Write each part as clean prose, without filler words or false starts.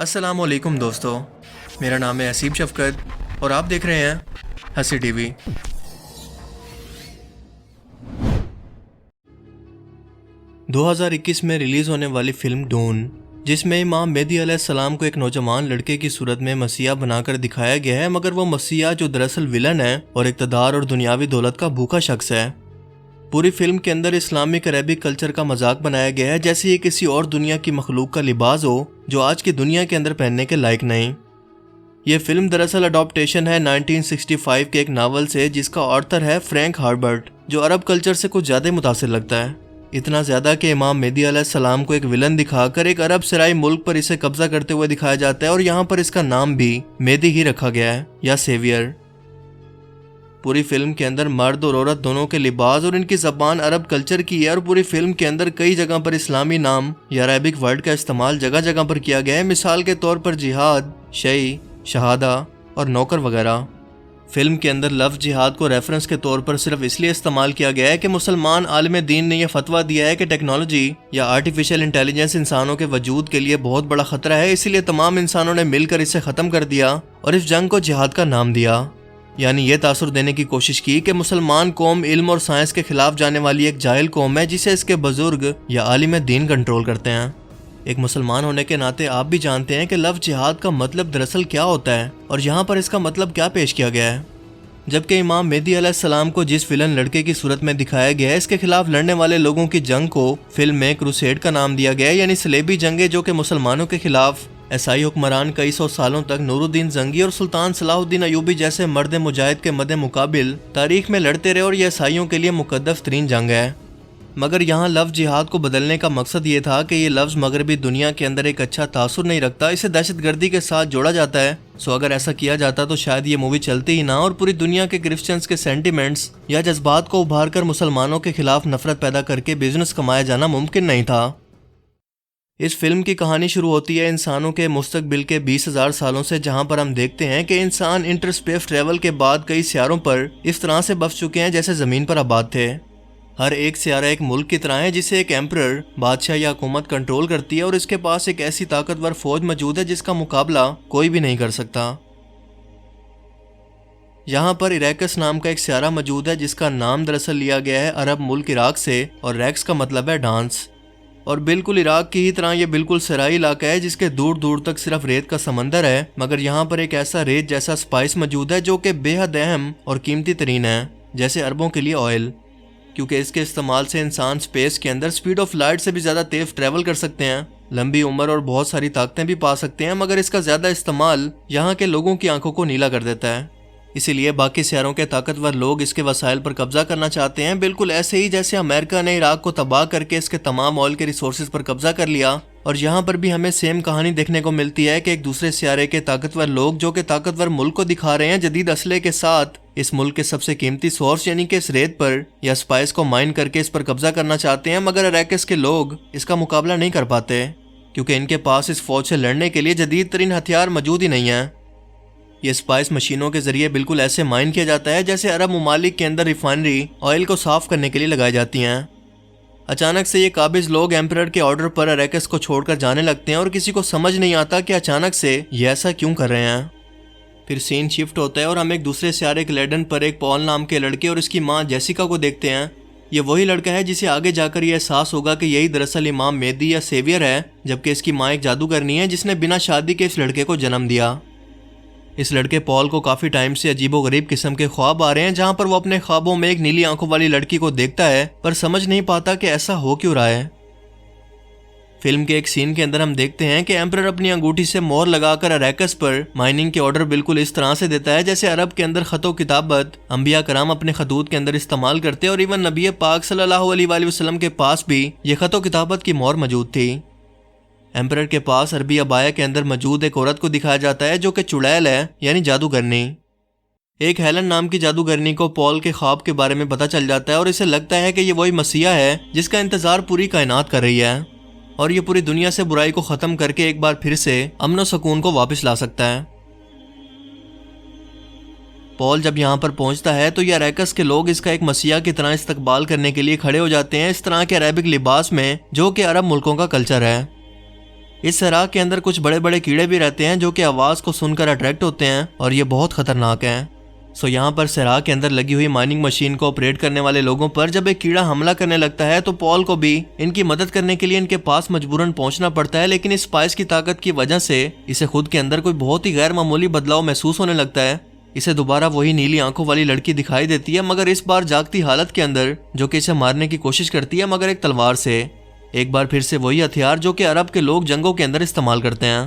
السلام علیکم دوستو، میرا نام ہے اسیب شفقت اور آپ دیکھ رہے ہیں ہنسی ٹی وی۔ 2021 میں ریلیز ہونے والی فلم ڈون، جس میں امام مہدی علیہ السلام کو ایک نوجوان لڑکے کی صورت میں مسیحا بنا کر دکھایا گیا ہے، مگر وہ مسیحا جو دراصل ولن ہے اور اقتدار اور دنیاوی دولت کا بھوکا شخص ہے۔ پوری فلم کے اندر اسلامک عربک کلچر کا مذاق بنایا گیا ہے جیسے یہ کسی اور دنیا کی مخلوق کا لباس ہو جو آج کی دنیا کے اندر پہننے کے لائق نہیں۔ یہ فلم دراصل اڈاپٹیشن ہے 1965 کے ایک ناول سے جس کا آتھر ہے فرینک ہربرٹ، جو عرب کلچر سے کچھ زیادہ متاثر لگتا ہے، اتنا زیادہ کہ امام مہدی علیہ السلام کو ایک ولن دکھا کر ایک عرب سرائی ملک پر اسے قبضہ کرتے ہوئے دکھایا جاتا ہے، اور یہاں پر اس کا نام بھی مہدی ہی رکھا گیا ہے یا سیویئر۔ پوری فلم کے اندر مرد اور عورت دونوں کے لباس اور ان کی زبان عرب کلچر کی ہے، اور پوری فلم کے اندر کئی جگہ پر اسلامی نام یا عربک ورڈ کا استعمال جگہ جگہ پر کیا گیا ہے، مثال کے طور پر جہاد، شیعی، شہادہ اور نوکر وغیرہ۔ فلم کے اندر لفظ جہاد کو ریفرنس کے طور پر صرف اس لیے استعمال کیا گیا ہے کہ مسلمان عالم دین نے یہ فتویٰ دیا ہے کہ ٹیکنالوجی یا آرٹیفیشل انٹیلیجنس انسانوں کے وجود کے لیے بہت بڑا خطرہ ہے، اسی لیے تمام انسانوں نے مل کر اسے ختم کر دیا اور اس جنگ کو جہاد کا نام دیا، یعنی یہ تاثر دینے کی کوشش کی کہ مسلمان قوم علم اور سائنس کے خلاف جانے والی ایک جاہل قوم ہے جسے اس کے بزرگ یا عالم دین کنٹرول کرتے ہیں۔ ایک مسلمان ہونے کے ناطے آپ بھی جانتے ہیں کہ لفظ جہاد کا مطلب دراصل کیا ہوتا ہے اور یہاں پر اس کا مطلب کیا پیش کیا گیا ہے۔ جبکہ امام مہدی علیہ السلام کو جس ولن لڑکے کی صورت میں دکھایا گیا ہے، اس کے خلاف لڑنے والے لوگوں کی جنگ کو فلم میں کروسیڈ کا نام دیا گیا ہے، یعنی صلیبی جنگیں جو کہ مسلمانوں کے خلاف عیسائی حکمران کئی سو سالوں تک نور الدین زنگی اور سلطان صلاح الدین ایوبی جیسے مرد مجاہد کے مد مقابل تاریخ میں لڑتے رہے، اور یہ عیسائیوں کے لیے مقدس ترین جنگ ہے۔ مگر یہاں لفظ جہاد کو بدلنے کا مقصد یہ تھا کہ یہ لفظ مغربی دنیا کے اندر ایک اچھا تاثر نہیں رکھتا، اسے دہشت گردی کے ساتھ جوڑا جاتا ہے، سو اگر ایسا کیا جاتا تو شاید یہ مووی چلتی ہی نہ، اور پوری دنیا کے کرسچنز کے سینٹیمنٹس یا جذبات کو ابھار کر مسلمانوں کے خلاف نفرت پیدا کر کے بزنس کمایا جانا ممکن نہیں تھا۔ اس فلم کی کہانی شروع ہوتی ہے انسانوں کے مستقبل کے 20,000 سالوں سے، جہاں پر ہم دیکھتے ہیں کہ انسان انٹر اسپیس ٹریول کے بعد کئی سیاروں پر اس طرح سے بس چکے ہیں جیسے زمین پر آباد تھے۔ ہر ایک سیارہ ایک ملک کی طرح ہے جسے ایک ایمپرر، بادشاہ یا حکومت کنٹرول کرتی ہے، اور اس کے پاس ایک ایسی طاقتور فوج موجود ہے جس کا مقابلہ کوئی بھی نہیں کر سکتا۔ یہاں پر اریکس نام کا ایک سیارہ موجود ہے جس کا نام دراصل لیا گیا ہے عرب ملک عراق سے، اور ریکس کا مطلب ہے ڈانس، اور بالکل عراق کی ہی طرح یہ بالکل صحرائی علاقہ ہے جس کے دور دور تک صرف ریت کا سمندر ہے، مگر یہاں پر ایک ایسا ریت جیسا سپائس موجود ہے جو کہ بے حد اہم اور قیمتی ترین ہے، جیسے عربوں کے لیے آئل، کیونکہ اس کے استعمال سے انسان سپیس کے اندر سپیڈ آف لائٹ سے بھی زیادہ تیز ٹریول کر سکتے ہیں، لمبی عمر اور بہت ساری طاقتیں بھی پا سکتے ہیں، مگر اس کا زیادہ استعمال یہاں کے لوگوں کی آنکھوں کو نیلا کر دیتا ہے، اسی لیے باقی سیاروں کے طاقتور لوگ اس کے وسائل پر قبضہ کرنا چاہتے ہیں، بالکل ایسے ہی جیسے امریکہ نے عراق کو تباہ کر کے اس کے تمام آئل کے ریسورسز پر قبضہ کر لیا۔ اور یہاں پر بھی ہمیں سیم کہانی دیکھنے کو ملتی ہے کہ ایک دوسرے سیارے کے طاقتور لوگ جو کہ طاقتور ملک کو دکھا رہے ہیں جدید اسلحے کے ساتھ، اس ملک کے سب سے قیمتی سورس یعنی کہ اس ریت پر یا سپائس کو مائن کر کے اس پر قبضہ کرنا چاہتے ہیں، مگر اریکس کے لوگ اس کا مقابلہ نہیں کر پاتے کیونکہ ان کے پاس اس فوج سے لڑنے کے لیے جدید ترین ہتھیار موجود ہی نہیں ہیں۔ یہ سپائس مشینوں کے ذریعے بالکل ایسے مائن کیا جاتا ہے جیسے عرب ممالک کے اندر ریفائنری آئل کو صاف کرنے کے لیے لگائی جاتی ہیں۔ اچانک سے یہ قابض لوگ ایمپرر کے آرڈر پر اریکس کو چھوڑ کر جانے لگتے ہیں، اور کسی کو سمجھ نہیں آتا کہ اچانک سے یہ ایسا کیوں کر رہے ہیں۔ پھر سین شفٹ ہوتا ہے اور ہم ایک دوسرے سیارے کلیڈن پر ایک پال نام کے لڑکے اور اس کی ماں جیسیکا کو دیکھتے ہیں۔ یہ وہی لڑکا ہے جسے آگے جا کر یہ احساس ہوگا کہ یہی دراصل امام مہدی یا سیویئر ہے، جبکہ اس کی ماں ایک جادوگرنی ہے جس نے بنا شادی کے اس لڑکے کو جنم دیا۔ اس لڑکے پال کو کافی ٹائم سے عجیب و غریب قسم کے خواب آ رہے ہیں، جہاں پر وہ اپنے خوابوں میں ایک نیلی آنکھوں والی لڑکی کو دیکھتا ہے پر سمجھ نہیں پاتا کہ ایسا ہو کیوں رہا ہے۔ فلم کے ایک سین کے اندر ہم دیکھتے ہیں کہ ایمپرر اپنی انگوٹھی سے مہر لگا کر اریکس پر مائننگ کے آرڈر بالکل اس طرح سے دیتا ہے جیسے عرب کے اندر خط و کتابت انبیاء کرام اپنے خطوط کے اندر استعمال کرتے، اور ایون نبی پاک صلی اللہ علیہ وآلہ وسلم کے پاس بھی یہ خط و کتابت کی مہر موجود تھی۔ ایمپرر کے پاس عربی عبایا کے اندر موجود ایک عورت کو دکھایا جاتا ہے جو کہ چڑیل ہے یعنی جادوگرنی۔ ایک ہیلن نام کی جادوگرنی کو پال کے خواب کے بارے میں پتہ چل جاتا ہے، اور اسے لگتا ہے کہ یہ وہی مسیحا ہے جس کا انتظار پوری کائنات کر رہی ہے، اور یہ پوری دنیا سے برائی کو ختم کر کے ایک بار پھر سے امن و سکون کو واپس لا سکتا ہے۔ پال جب یہاں پر پہنچتا ہے تو یہ اریکس کے لوگ اس کا ایک مسیحا کی طرح استقبال کرنے کے لیے کھڑے ہو جاتے ہیں، اس طرح کے عربک لباس میں جو کہ عرب ملکوں کا کلچر ہے۔ اس صحرا کے اندر کچھ بڑے بڑے کیڑے بھی رہتے ہیں جو کہ آواز کو سن کر اٹریکٹ ہوتے ہیں اور یہ بہت خطرناک ہیں۔ یہاں پر صحرا کے اندر لگی ہوئی مائننگ مشین کو آپریٹ کرنے والے لوگوں پر جب ایک کیڑا حملہ کرنے لگتا ہے تو پال کو بھی ان کی مدد کرنے کے لیے ان کے پاس مجبوراً پہنچنا پڑتا ہے، لیکن اس اسپائس کی طاقت کی وجہ سے اسے خود کے اندر کوئی بہت ہی غیر معمولی بدلاؤ محسوس ہونے لگتا ہے۔ اسے دوبارہ وہی نیلی آنکھوں والی لڑکی دکھائی دیتی ہے، مگر اس بار جاگتی حالت کے اندر، جو کہ اسے مارنے کی کوشش کرتی ہے مگر ایک تلوار سے۔ ایک بار پھر سے وہی ہتھیار جو کہ عرب کے لوگ جنگوں کے اندر استعمال کرتے ہیں۔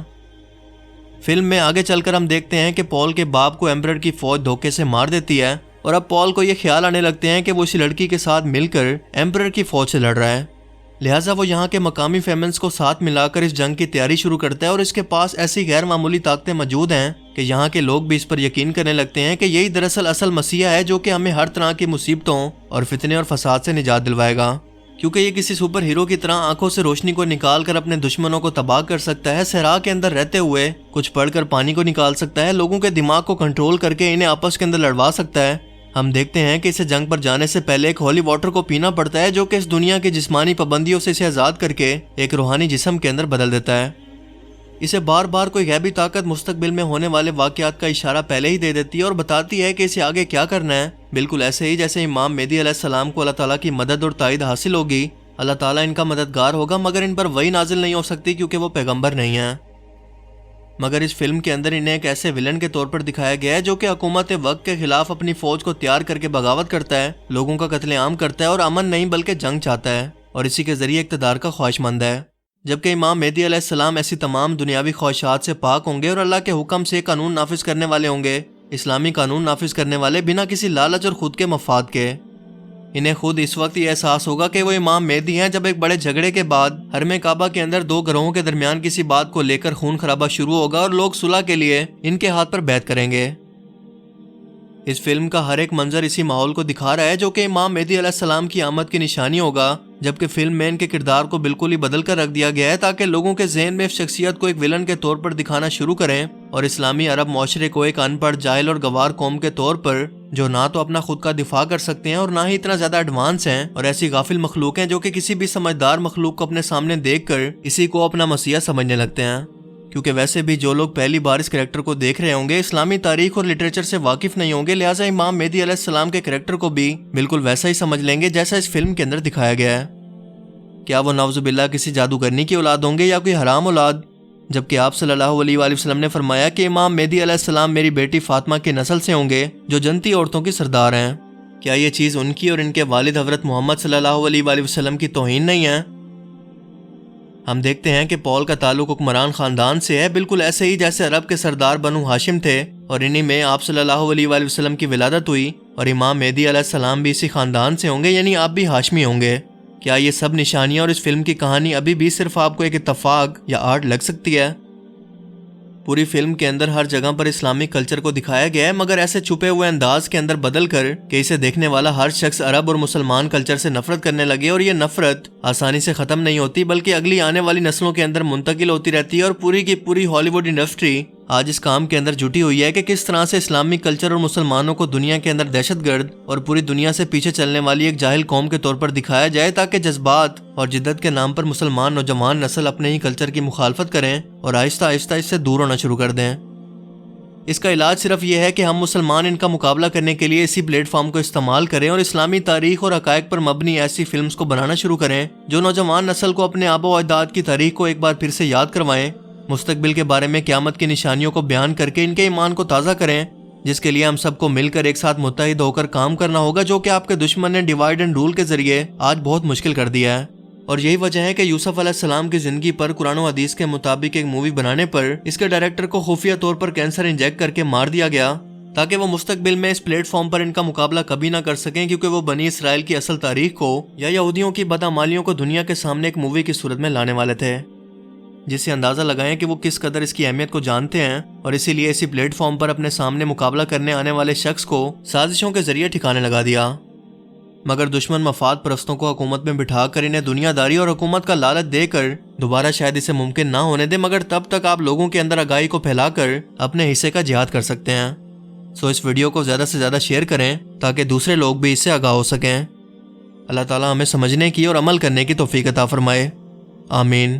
فلم میں آگے چل کر ہم دیکھتے ہیں کہ پال کے باپ کو ایمپرر کی فوج دھوکے سے مار دیتی ہے اور اب پال کو یہ خیال آنے لگتے ہیں کہ وہ اسی لڑکی کے ساتھ مل کر ایمپرر کی فوج سے لڑ رہا ہے، لہٰذا وہ یہاں کے مقامی فیمنس کو ساتھ ملا کر اس جنگ کی تیاری شروع کرتا ہے اور اس کے پاس ایسی غیر معمولی طاقتیں موجود ہیں کہ یہاں کے لوگ بھی اس پر یقین کرنے لگتے ہیں کہ یہی دراصل اصل مسیح ہے جو کہ ہمیں ہر طرح کی مصیبتوں اور فتنے اور فساد سے نجات دلوائے گا، کیونکہ یہ کسی سپر ہیرو کی طرح آنکھوں سے روشنی کو نکال کر اپنے دشمنوں کو تباہ کر سکتا ہے، صحرا کے اندر رہتے ہوئے کچھ پڑھ کر پانی کو نکال سکتا ہے، لوگوں کے دماغ کو کنٹرول کر کے انہیں آپس کے اندر لڑوا سکتا ہے۔ ہم دیکھتے ہیں کہ اسے جنگ پر جانے سے پہلے ایک ہولی واٹر کو پینا پڑتا ہے جو کہ اس دنیا کی جسمانی پابندیوں سے اسے آزاد کر کے ایک روحانی جسم کے اندر بدل دیتا ہے۔ اسے بار بار کوئی غیبی طاقت مستقبل میں ہونے والے واقعات کا اشارہ پہلے ہی دے دیتی ہے اور بتاتی ہے کہ اسے آگے کیا کرنا ہے، بالکل ایسے ہی جیسے امام مہدی علیہ السلام کو اللہ تعالیٰ کی مدد اور تائید حاصل ہوگی، اللہ تعالیٰ ان کا مددگار ہوگا، مگر ان پر وہی نازل نہیں ہو سکتی کیونکہ وہ پیغمبر نہیں ہیں۔ مگر اس فلم کے اندر انہیں ایک ایسے ولن کے طور پر دکھایا گیا ہے جو کہ حکومت وقت کے خلاف اپنی فوج کو تیار کر کے بغاوت کرتا ہے، لوگوں کا قتل عام کرتا ہے اور امن نہیں بلکہ جنگ چاہتا ہے اور اسی کے ذریعے اقتدار کا خواہش مند ہے، جبکہ امام مہدی علیہ السلام ایسی تمام دنیاوی خواہشات سے پاک ہوں گے اور اللہ کے حکم سے قانون نافذ کرنے والے ہوں گے، اسلامی قانون نافذ کرنے والے بنا کسی لالچ اور خود کے مفاد کے۔ انہیں خود اس وقت یہ احساس ہوگا کہ وہ امام مہدی ہیں جب ایک بڑے جھگڑے کے بعد حرم کعبہ کے اندر دو گروہوں کے درمیان کسی بات کو لے کر خون خرابہ شروع ہوگا اور لوگ صلح کے لیے ان کے ہاتھ پر بیعت کریں گے۔ اس فلم کا ہر ایک منظر اسی ماحول کو دکھا رہا ہے جو کہ امام مہدی علیہ السلام کی آمد کی نشانی ہوگا، جبکہ فلم میں ان کے کردار کو بالکل ہی بدل کر رکھ دیا گیا ہے تاکہ لوگوں کے ذہن میں اس شخصیت کو ایک ولن کے طور پر دکھانا شروع کریں اور اسلامی عرب معاشرے کو ایک ان پڑھ، جاہل اور گوار قوم کے طور پر جو نہ تو اپنا خود کا دفاع کر سکتے ہیں اور نہ ہی اتنا زیادہ ایڈوانس ہیں، اور ایسی غافل مخلوق ہیں جو کہ کسی بھی سمجھدار مخلوق کو اپنے سامنے دیکھ کر اسی کو اپنا مسیح سمجھنے لگتے ہیں، کیونکہ ویسے بھی جو لوگ پہلی بار اس کریکٹر کو دیکھ رہے ہوں گے اسلامی تاریخ اور لٹریچر سے واقف نہیں ہوں گے، لہٰذا امام مہدی علیہ السلام کے کریکٹر کو بھی بالکل ویسا ہی سمجھ لیں گے جیسا اس فلم کے اندر دکھایا گیا ہے۔ کیا وہ نعوذ باللہ کسی جادوگرنی کی اولاد ہوں گے یا کوئی حرام اولاد؟ جبکہ آپ صلی اللہ علیہ وآلہ وسلم نے فرمایا کہ امام مہدی علیہ السلام میری بیٹی فاطمہ کی نسل سے ہوں گے جو جنتی عورتوں کی سردار ہیں۔ کیا یہ چیز ان کی اور ان کے والد حضرت محمد صلی اللہ علیہ وآلہ وسلم کی توہین نہیں ہے؟ ہم دیکھتے ہیں کہ پال کا تعلق حکمران خاندان سے ہے، بالکل ایسے ہی جیسے عرب کے سردار بنو ہاشم تھے اور انہی میں آپ صلی اللہ علیہ وآلہ وسلم کی ولادت ہوئی، اور امام مہدی علیہ السلام بھی اسی خاندان سے ہوں گے، یعنی آپ بھی ہاشمی ہوں گے۔ کیا یہ سب نشانیاں اور اس فلم کی کہانی ابھی بھی صرف آپ کو ایک اتفاق یا آرٹ لگ سکتی ہے؟ پوری فلم کے اندر ہر جگہ پر اسلامی کلچر کو دکھایا گیا ہے، مگر ایسے چھپے ہوئے انداز کے اندر بدل کر کہ اسے دیکھنے والا ہر شخص عرب اور مسلمان کلچر سے نفرت کرنے لگے، اور یہ نفرت آسانی سے ختم نہیں ہوتی بلکہ اگلی آنے والی نسلوں کے اندر منتقل ہوتی رہتی ہے، اور پوری کی پوری ہالی ووڈ انڈسٹری آج اس کام کے اندر جٹی ہوئی ہے کہ کس طرح سے اسلامی کلچر اور مسلمانوں کو دنیا کے اندر دہشت گرد اور پوری دنیا سے پیچھے چلنے والی ایک جاہل قوم کے طور پر دکھایا جائے، تاکہ جذبات اور جدت کے نام پر مسلمان نوجوان نسل اپنے ہی کلچر کی مخالفت کریں اور آہستہ آہستہ اس سے دور ہونا شروع کر دیں۔ اس کا علاج صرف یہ ہے کہ ہم مسلمان ان کا مقابلہ کرنے کے لیے اسی پلیٹ فارم کو استعمال کریں اور اسلامی تاریخ اور حقائق پر مبنی ایسی فلمز کو بنانا شروع کریں جو نوجوان نسل کو اپنے آباء و اجداد کی تاریخ کو ایک بار پھر سے یاد کروائیں، مستقبل کے بارے میں قیامت کی نشانیوں کو بیان کر کے ان کے ایمان کو تازہ کریں، جس کے لیے ہم سب کو مل کر ایک ساتھ متحد ہو کر کام کرنا ہوگا، جو کہ آپ کے دشمن نے ڈیوائیڈ اینڈ رول کے ذریعے آج بہت مشکل کر دیا ہے۔ اور یہی وجہ ہے کہ یوسف علیہ السلام کی زندگی پر قرآن و حدیث کے مطابق ایک مووی بنانے پر اس کے ڈائریکٹر کو خفیہ طور پر کینسر انجیکٹ کر کے مار دیا گیا، تاکہ وہ مستقبل میں اس پلیٹ فارم پر ان کا مقابلہ کبھی نہ کر سکیں، کیونکہ وہ بنی اسرائیل کی اصل تاریخ کو یا یہودیوں کی بدعمالیوں کو دنیا کے سامنے ایک مووی کی صورت میں لانے والے تھے، جس سے اندازہ لگائیں کہ وہ کس قدر اس کی اہمیت کو جانتے ہیں، اور اسی لیے اسی پلیٹ فارم پر اپنے سامنے مقابلہ کرنے آنے والے شخص کو سازشوں کے ذریعے ٹھکانے لگا دیا۔ مگر دشمن مفاد پرستوں کو حکومت میں بٹھا کر انہیں دنیا داری اور حکومت کا لالچ دے کر دوبارہ شاید اسے ممکن نہ ہونے دے، مگر تب تک آپ لوگوں کے اندر آگاہی کو پھیلا کر اپنے حصے کا جہاد کر سکتے ہیں۔ اس ویڈیو کو زیادہ سے زیادہ شیئر کریں تاکہ دوسرے لوگ بھی اس سے آگاہ ہو سکیں۔ اللہ تعالیٰ ہمیں سمجھنے کی اور عمل کرنے کی توفیق عطا فرمائے، آمین۔